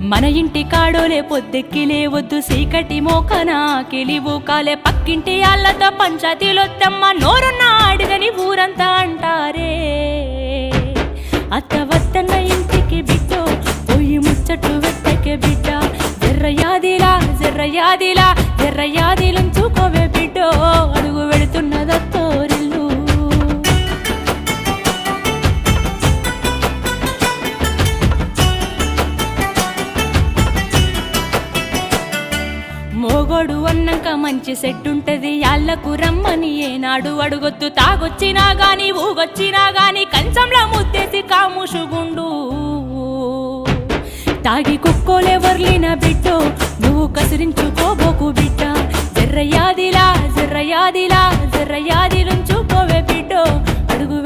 మన ఇంటి కాడోలే పొద్దెక్కి లేవద్దు సీకటి మోకనా కిలివు కాలే పక్కింటి ఆళ్ళతో పంచాయతీలొద్దమ్మ నోరున్న అడిగని ఊరంతా అంటారే అత్త వద్దన్న ఇంటికి బిడ్డో పోయి ముచ్చట్లు వెట్టకే బిడ్డ జర్రయాదిలా జర్రయాదిలా జర్రయాదిలుంచుకోవే బిడ్డో అడుగు వెడుతున్నదత్తోరిల్లు మోగోడు అన్నాక మంచి సెట్టుంటది యాళ్లకు రమ్మని ఏనాడు అడుగొద్దు తాగొచ్చినా గాని ఊగొచ్చినా గాని కంచంలో ముద్దేసి కాముషుగుండు తాగి కుక్కోలే వర్లిన బిడ్డో నువ్వు కసిరించుకోబోకు బిడ్డ జర్రయాదిలా జర్రయాదిలా జర్రయాదిలుంచుకోవే బిడ్డో అడుగు